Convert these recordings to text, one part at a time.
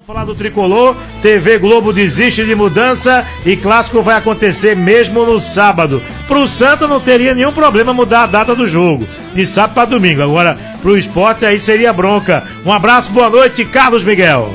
Falar do Tricolor, TV Globo desiste de mudança e clássico vai acontecer mesmo no sábado. Pro Santa não teria nenhum problema mudar a data do jogo, de sábado para domingo. Agora, pro Sport aí seria bronca. Um abraço, boa noite, Carlos Miguel.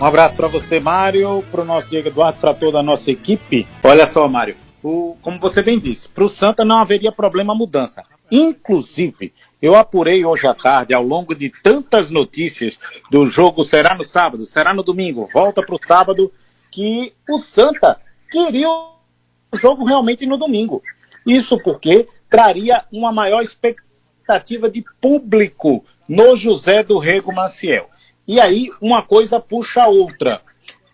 Um abraço para você, Mário, pro nosso Diego Eduardo, para toda a nossa equipe. Olha só, Mário, como você bem disse, pro Santa não haveria problema mudança. Inclusive, eu apurei hoje à tarde, ao longo de tantas notícias do jogo, será no sábado, será no domingo, volta para o sábado, que o Santa queria o jogo realmente no domingo. Isso porque traria uma maior expectativa de público no José do Rego Maciel. E aí, uma coisa puxa a outra.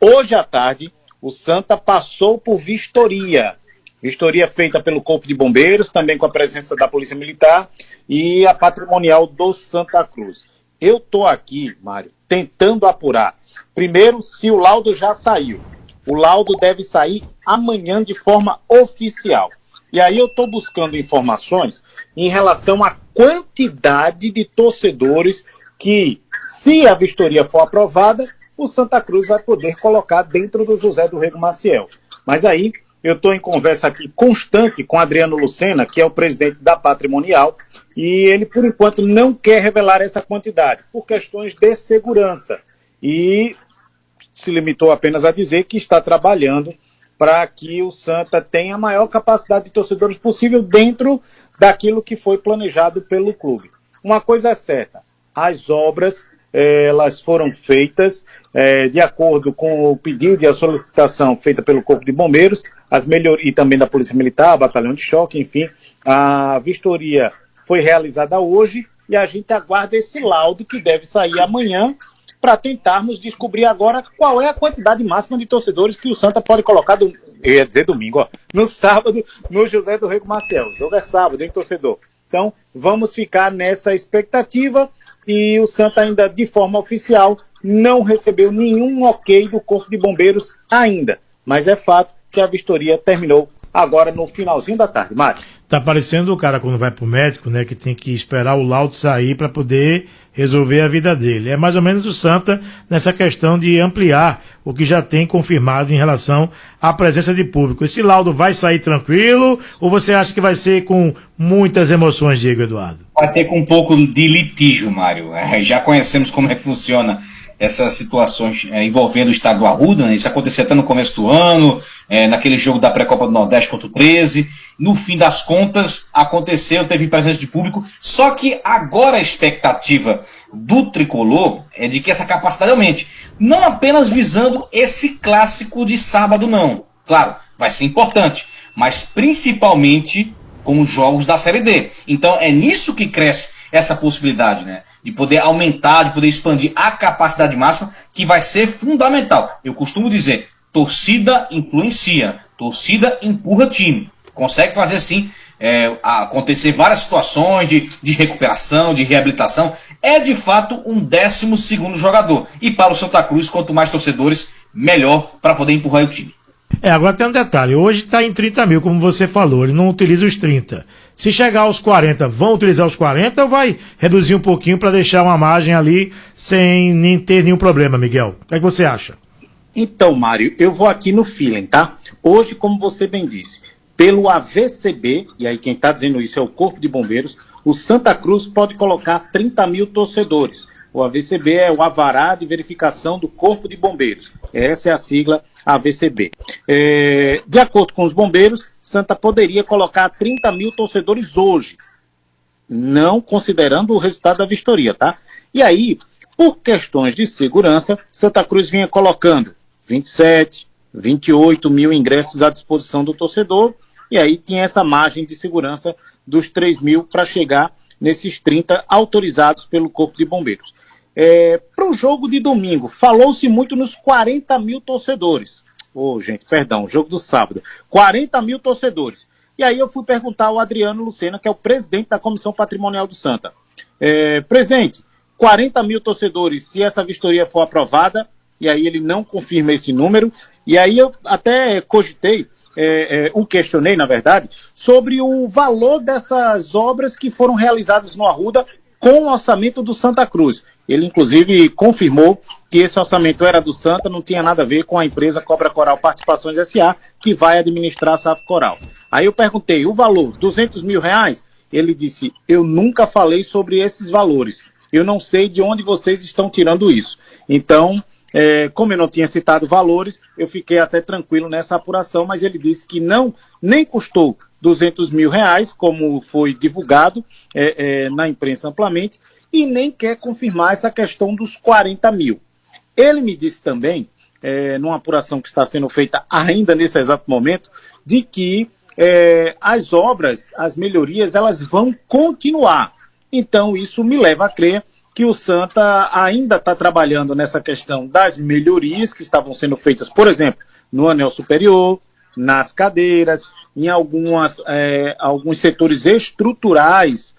Hoje à tarde, o Santa passou por vistoria. Vistoria feita pelo Corpo de Bombeiros, também com a presença da Polícia Militar e a patrimonial do Santa Cruz. Eu estou aqui, Mário, tentando apurar. Primeiro, se o laudo já saiu. O laudo deve sair amanhã de forma oficial. E aí eu estou buscando informações em relação à quantidade de torcedores que, se a vistoria for aprovada, o Santa Cruz vai poder colocar dentro do José do Rego Maciel. Mas aí eu estou em conversa aqui constante com Adriano Lucena, que é o presidente da Patrimonial, e ele, por enquanto, não quer revelar essa quantidade, por questões de segurança. E se limitou apenas a dizer que está trabalhando para que o Santa tenha a maior capacidade de torcedores possível dentro daquilo que foi planejado pelo clube. Uma coisa é certa, as obras elas foram feitas de acordo com o pedido e a solicitação feita pelo Corpo de Bombeiros, e também da Polícia Militar, Batalhão de Choque, enfim. A vistoria foi realizada hoje e a gente aguarda esse laudo que deve sair amanhã para tentarmos descobrir agora qual é a quantidade máxima de torcedores que o Santa pode colocar, eu ia dizer domingo, no sábado, no José do Rego Maciel. O jogo é sábado, hein, torcedor? Então, vamos ficar nessa expectativa e o Santa ainda, de forma oficial, não recebeu nenhum ok do Corpo de Bombeiros ainda. Mas é fato que a vistoria terminou agora no finalzinho da tarde. Mário. Tá parecendo o cara quando vai pro médico, né, que tem que esperar o laudo sair para poder resolver a vida dele. É mais ou menos o Santa nessa questão de ampliar o que já tem confirmado em relação à presença de público. Esse laudo vai sair tranquilo ou você acha que vai ser com muitas emoções, Diego Eduardo? Vai ter com um pouco de litígio, Mário. Já conhecemos como é que funciona essas situações envolvendo o estado do Arruda, né? Isso aconteceu até no começo do ano, naquele jogo da pré-copa do Nordeste contra o 13. No fim das contas, aconteceu, teve presença de público, só que agora a expectativa do Tricolor é de que essa capacidade aumente. Não apenas visando esse clássico de sábado, não. Claro, vai ser importante, mas principalmente com os jogos da Série D. Então é nisso que cresce essa possibilidade, né? De poder aumentar, de poder expandir a capacidade máxima, que vai ser fundamental. Eu costumo dizer, torcida influencia, torcida empurra time. Consegue fazer, sim, acontecer várias situações de recuperação, de reabilitação. É, de fato, um 12º jogador. E para o Santa Cruz, quanto mais torcedores, melhor para poder empurrar o time. Agora tem um detalhe, hoje está em 30 mil, como você falou, ele não utiliza os 30. Se chegar aos 40, vão utilizar os 40 ou vai reduzir um pouquinho para deixar uma margem ali sem nem ter nenhum problema, Miguel? O que é que você acha? Então, Mário, eu vou aqui no feeling, tá? Hoje, como você bem disse, pelo AVCB, e aí quem está dizendo isso é o Corpo de Bombeiros, o Santa Cruz pode colocar 30 mil torcedores. O AVCB é o Alvará de Verificação do Corpo de Bombeiros. Essa é a sigla AVCB. De acordo com os bombeiros, Santa poderia colocar 30 mil torcedores hoje, não considerando o resultado da vistoria, tá? E aí, por questões de segurança, Santa Cruz vinha colocando 27, 28 mil ingressos à disposição do torcedor, e aí tinha essa margem de segurança dos 3 mil para chegar nesses 30 autorizados pelo Corpo de Bombeiros. Para o jogo de domingo, falou-se muito nos 40 mil torcedores. Jogo do sábado. 40 mil torcedores. E aí eu fui perguntar ao Adriano Lucena, que é o presidente da Comissão Patrimonial do Santa. Presidente, 40 mil torcedores, se essa vistoria for aprovada, e aí ele não confirma esse número, e aí eu até cogitei, o questionei, na verdade, sobre o valor dessas obras que foram realizadas no Arruda com o orçamento do Santa Cruz. Ele, inclusive, confirmou que esse orçamento era do Santa, não tinha nada a ver com a empresa Cobra Coral Participações S.A., que vai administrar a SAF Coral. Aí eu perguntei, o valor, R$200 mil? Ele disse, eu nunca falei sobre esses valores. Eu não sei de onde vocês estão tirando isso. Então, como eu não tinha citado valores, eu fiquei até tranquilo nessa apuração, mas ele disse que não, nem custou R$200 mil, como foi divulgado na imprensa amplamente, e nem quer confirmar essa questão dos 40 mil. Ele me disse também, numa apuração que está sendo feita ainda nesse exato momento, de que as obras, as melhorias, elas vão continuar. Então, isso me leva a crer que o Santa ainda está trabalhando nessa questão das melhorias que estavam sendo feitas, por exemplo, no anel superior, nas cadeiras, em alguns setores estruturais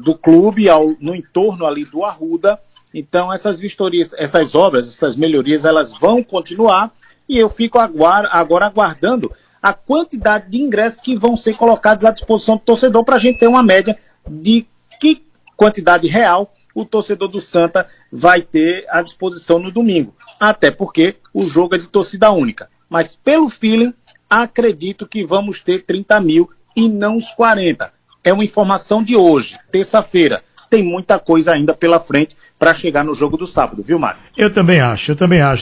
do clube, no entorno ali do Arruda. Então, essas vistorias, essas obras, essas melhorias, elas vão continuar, e eu fico agora aguardando a quantidade de ingressos que vão ser colocados à disposição do torcedor, para a gente ter uma média de que quantidade real o torcedor do Santa vai ter à disposição no domingo. Até porque o jogo é de torcida única. Mas pelo feeling, acredito que vamos ter 30 mil e não os 40. É uma informação de hoje, terça-feira. Tem muita coisa ainda pela frente para chegar no jogo do sábado, viu, Mário? Eu também acho,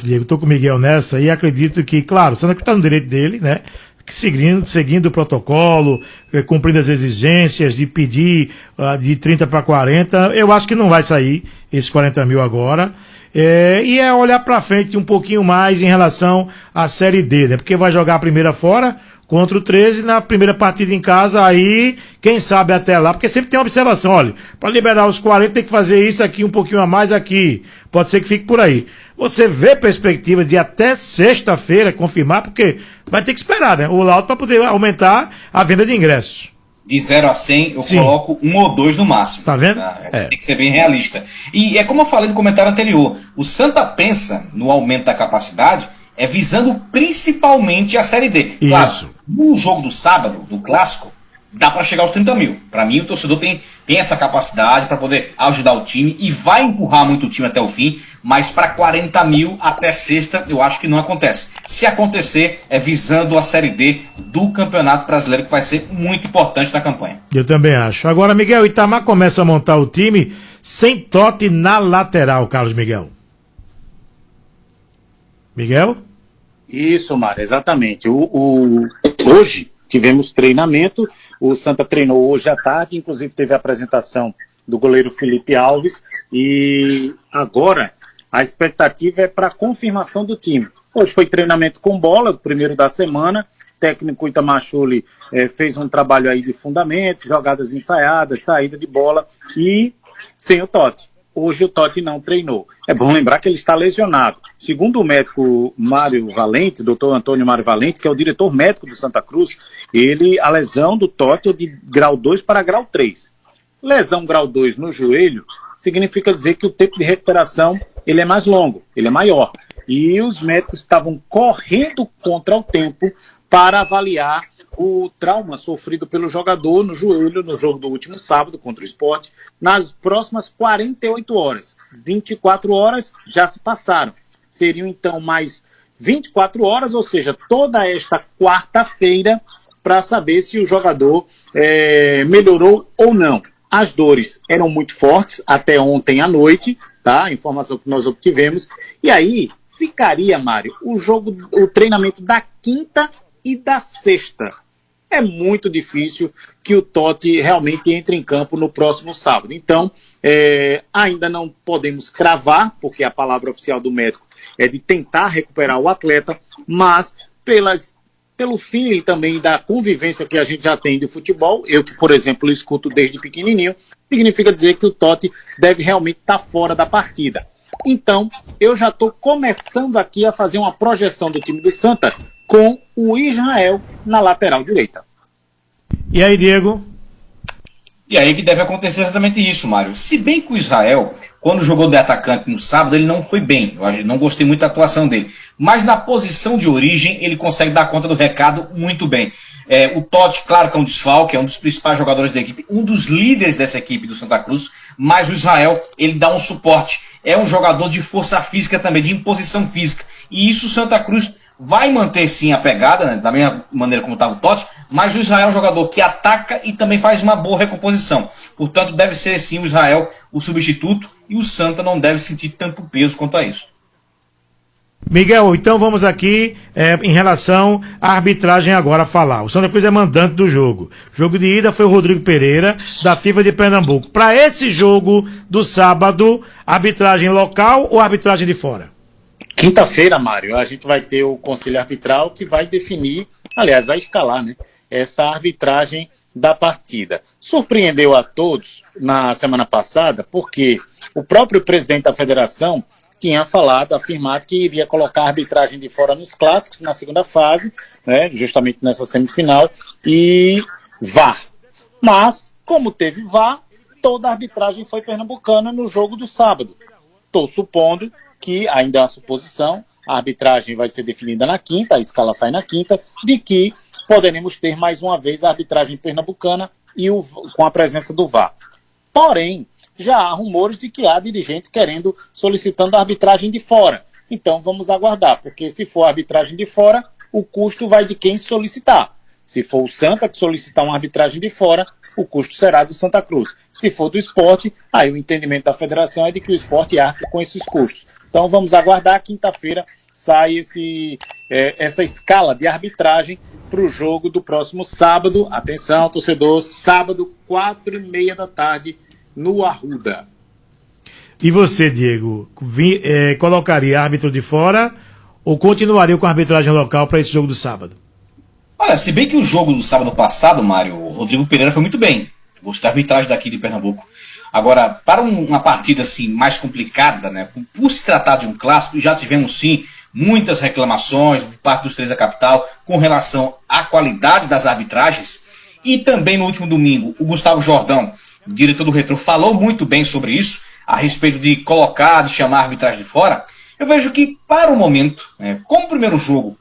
Diego. Estou com o Miguel nessa e acredito que, claro, o Santa está no direito dele, né? Seguindo o protocolo, cumprindo as exigências de pedir de 30 para 40, eu acho que não vai sair esses 40 mil agora. E é olhar para frente um pouquinho mais em relação à Série D, né? Porque vai jogar a primeira fora contra o 13 na primeira partida em casa, aí quem sabe até lá, porque sempre tem uma observação, olha, para liberar os 40 tem que fazer isso aqui, um pouquinho a mais aqui, pode ser que fique por aí. Você vê perspectiva de até sexta-feira confirmar, porque vai ter que esperar, né, o laudo para poder aumentar a venda de ingressos. De 0 a 100, eu Sim. coloco 1 ou 2 no máximo. Tá vendo? Tem que ser bem realista. E é como eu falei no comentário anterior, o Santa pensa no aumento da capacidade, visando principalmente a Série D. Isso. Claro, no jogo do sábado, do Clássico, dá para chegar aos 30 mil. Para mim, o torcedor tem essa capacidade para poder ajudar o time e vai empurrar muito o time até o fim, mas para 40 mil até sexta, eu acho que não acontece. Se acontecer, é visando a Série D do Campeonato Brasileiro, que vai ser muito importante na campanha. Eu também acho. Agora, Miguel, Itamar começa a montar o time sem Totti na lateral, Carlos Miguel. Miguel? Isso, Mário, exatamente. Hoje tivemos treinamento, o Santa treinou hoje à tarde, inclusive teve a apresentação do goleiro Felipe Alves, e agora a expectativa é para a confirmação do time. Hoje foi treinamento com bola, o primeiro da semana, o técnico Itamar Schulli fez um trabalho aí de fundamento, jogadas ensaiadas, saída de bola, e sem o Totti. Hoje o Totti não treinou. É bom lembrar que ele está lesionado. Segundo o médico Mário Valente, doutor Antônio Mário Valente, que é o diretor médico do Santa Cruz, a lesão do Totti é de grau 2 para grau 3. Lesão grau 2 no joelho significa dizer que o tempo de recuperação ele é mais longo, ele é maior. E os médicos estavam correndo contra o tempo para avaliar o trauma sofrido pelo jogador no joelho no jogo do último sábado contra o Sport, nas próximas 48 horas. 24 horas já se passaram. Seriam então mais 24 horas, ou seja, toda esta quarta-feira, para saber se o jogador melhorou ou não. As dores eram muito fortes até ontem à noite, tá? A informação que nós obtivemos. E aí ficaria, Mário, o treinamento da quinta e da sexta. É muito difícil que o Totti realmente entre em campo no próximo sábado. Então, ainda não podemos cravar, porque a palavra oficial do médico é de tentar recuperar o atleta, mas pelo feeling também da convivência que a gente já tem de futebol, eu que, por exemplo, escuto desde pequenininho, significa dizer que o Totti deve realmente estar fora da partida. Então, eu já estou começando aqui a fazer uma projeção do time do Santa com o Israel na lateral direita. E aí, Diego? E aí que deve acontecer exatamente isso, Mário. Se bem que o Israel, quando jogou de atacante no sábado, ele não foi bem. Eu não gostei muito da atuação dele. Mas na posição de origem, ele consegue dar conta do recado muito bem. O Totti, claro que é um desfalque, é um dos principais jogadores da equipe, um dos líderes dessa equipe do Santa Cruz, mas o Israel, ele dá um suporte. É um jogador de força física também, de imposição física. E isso o Santa Cruz vai manter sim a pegada, né, da mesma maneira como estava o Totti, mas o Israel é um jogador que ataca e também faz uma boa recomposição. Portanto, deve ser sim o Israel o substituto e o Santa não deve sentir tanto peso quanto a isso. Miguel, então vamos aqui em relação à arbitragem agora falar. O Santa Cruz é mandante do jogo. Jogo de ida foi o Rodrigo Pereira, da FIFA de Pernambuco. Para esse jogo do sábado, arbitragem local ou arbitragem de fora? Quinta-feira, Mário, a gente vai ter o Conselho Arbitral que vai definir, aliás, vai escalar, né, essa arbitragem da partida. Surpreendeu a todos na semana passada, porque o próprio presidente da federação tinha afirmado que iria colocar a arbitragem de fora nos clássicos, na segunda fase, né, justamente nessa semifinal, e VAR. Mas, como teve VAR, toda a arbitragem foi pernambucana no jogo do sábado. Estou supondo que, ainda é uma suposição, a arbitragem vai ser definida na quinta, a escala sai na quinta, de que poderemos ter mais uma vez a arbitragem pernambucana e com a presença do VAR. Porém, já há rumores de que há dirigentes solicitando a arbitragem de fora. Então vamos aguardar, porque se for a arbitragem de fora, o custo vai de quem solicitar. Se for o Santa que solicitar uma arbitragem de fora, o custo será do Santa Cruz. Se for do Sport, aí o entendimento da federação é de que o Sport arca com esses custos. Então vamos aguardar, quinta-feira sai essa escala de arbitragem para o jogo do próximo sábado. Atenção, torcedor, sábado, 4h30 da tarde, no Arruda. E você, Diego, colocaria árbitro de fora ou continuaria com a arbitragem local para esse jogo do sábado? Olha, se bem que o jogo do sábado passado, Mário, o Rodrigo Pereira foi muito bem. Gostei da arbitragem daqui de Pernambuco. Agora, para uma partida assim mais complicada, né, por se tratar de um clássico, já tivemos sim muitas reclamações por parte dos três da capital com relação à qualidade das arbitragens. E também no último domingo, o Gustavo Jordão, diretor do Retrô, falou muito bem sobre isso, a respeito de chamar a arbitragem de fora. Eu vejo que, para o momento, como primeiro jogo,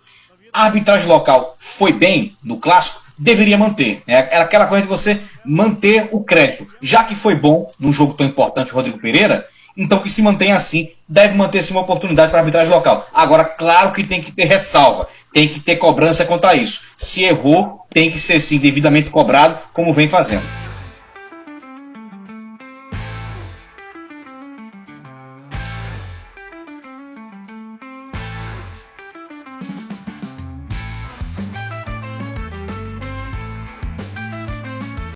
a arbitragem local foi bem no clássico, deveria manter. Era aquela coisa de você manter o crédito. Já que foi bom num jogo tão importante o Rodrigo Pereira, então que se mantenha assim, deve manter-se uma oportunidade para a arbitragem local. Agora, claro que tem que ter ressalva, tem que ter cobrança quanto a isso. Se errou, tem que ser sim devidamente cobrado, como vem fazendo.